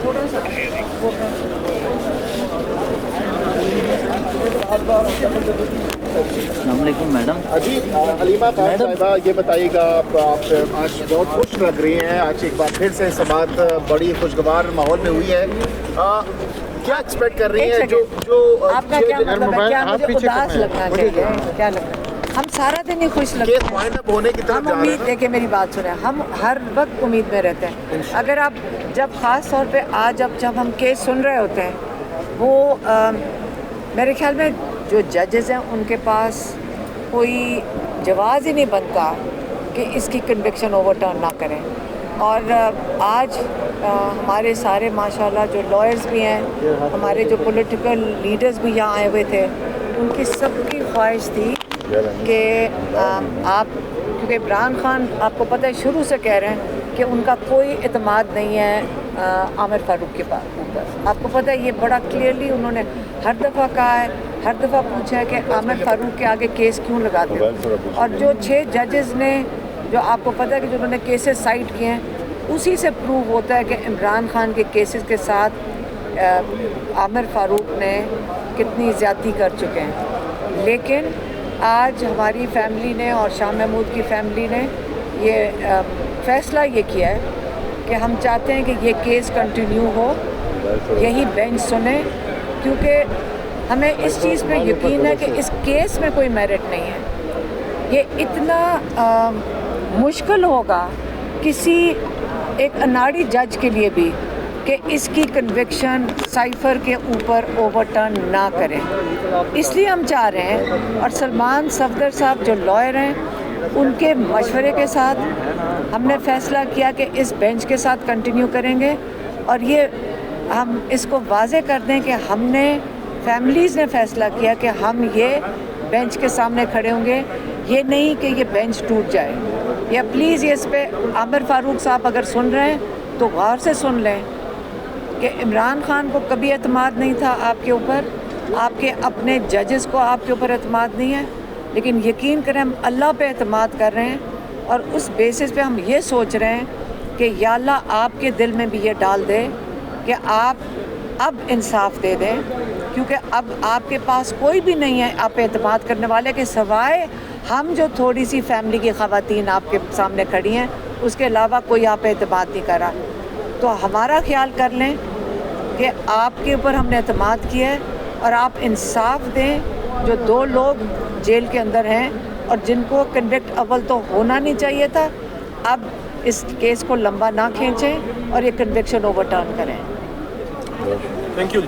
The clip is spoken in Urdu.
تھوڑا سا السلام علیکم میڈم. جی علیمہ خان صاحبہ، یہ بتائیے گا، آپ آج بہت خوش لگ رہی ہیں. آج ایک بار پھر سے سماعت بڑی خوشگوار ماحول میں ہوئی ہے. کیا ایکسپیکٹ کر رہی ہیں؟ جو آپ کا کیا مطلب ہے؟ کیا مجھے اداس لگنا چاہیے؟ کیا لگنا ہے؟ ہم سارا دن ہی خوش لگتے کیس ہیں. وائنڈ اپ ہونے کی طرف ہم جا رہے امید، دیکھیں میری بات سنیں، ہم ہر وقت امید میں رہتے ہیں. اگر آپ جب خاص طور پہ آج جب ہم کیس سن رہے ہوتے ہیں، وہ میرے خیال میں جو ججز ہیں ان کے پاس کوئی جواز ہی نہیں بنتا کہ اس کی کنوکشن اوور ٹرن نہ کریں. اور آج ہمارے سارے ماشاءاللہ جو لائرز بھی ہیں، ہمارے جو پولیٹیکل لیڈرز بھی یہاں آئے ہوئے تھے، ان کی سب کی خواہش تھی کہ آپ، کیونکہ عمران خان آپ کو پتہ ہے شروع سے کہہ رہے ہیں کہ ان کا کوئی اعتماد نہیں ہے عامر فاروق کے اوپر. آپ کو پتہ ہے یہ بڑا کلیئرلی انہوں نے ہر دفعہ کہا ہے، ہر دفعہ پوچھا ہے کہ عامر فاروق کے آگے کیس کیوں لگاتے ہو. اور جو 6 ججز نے، جو آپ کو پتہ ہے کہ جو انہوں نے کیسز سائٹ کیے ہیں، اسی سے پروو ہوتا ہے کہ عمران خان کے کیسز کے ساتھ عامر فاروق نے کتنی زیادتی کر چکے ہیں. لیکن آج ہماری فیملی نے اور شاہ محمود کی فیملی نے یہ فیصلہ یہ کیا ہے کہ ہم چاہتے ہیں کہ یہ کیس کنٹینیو ہو، یہی بینچ سنیں، کیونکہ ہمیں اس چیز پہ یقین ہے کہ اس کیس میں کوئی میرٹ نہیں ہے. یہ اتنا مشکل ہوگا کسی ایک اناڑی جج کے لیے بھی کہ اس کی کنوکشن سائفر کے اوپر اوور ٹرن نہ کریں. اس لیے ہم چاہ رہے ہیں، اور سلمان صفدر صاحب جو لائر ہیں ان کے مشورے کے ساتھ ہم نے فیصلہ کیا کہ اس بینچ کے ساتھ کنٹینیو کریں گے. اور یہ ہم اس کو واضح کر دیں کہ ہم نے، فیملیز نے فیصلہ کیا کہ ہم یہ بینچ کے سامنے کھڑے ہوں گے. یہ نہیں کہ یہ بینچ ٹوٹ جائے. یا پلیز یہ اس پہ عامر فاروق صاحب اگر سن رہے ہیں تو غور سے سن لیں کہ عمران خان کو کبھی اعتماد نہیں تھا آپ کے اوپر، آپ کے اپنے ججز کو آپ کے اوپر اعتماد نہیں ہے. لیکن یقین کریں ہم اللہ پہ اعتماد کر رہے ہیں، اور اس بیسس پہ ہم یہ سوچ رہے ہیں کہ یا اللہ آپ کے دل میں بھی یہ ڈال دے کہ آپ اب انصاف دے دیں، کیونکہ اب آپ کے پاس کوئی بھی نہیں ہے آپ پہ اعتماد کرنے والے کے سوائے ہم جو تھوڑی سی فیملی کی خواتین آپ کے سامنے کھڑی ہیں. اس کے علاوہ کوئی آپ پہ اعتماد نہیں کر رہا. تو ہمارا خیال کر لیں کہ آپ کے اوپر ہم نے اعتماد کیا ہے، اور آپ انصاف دیں. جو 2 لوگ جیل کے اندر ہیں اور جن کو کنوکٹ اول تو ہونا نہیں چاہیے تھا، اب اس کیس کو لمبا نہ کھینچیں اور یہ کنوکشن اوور ٹرن کریں. Thank you.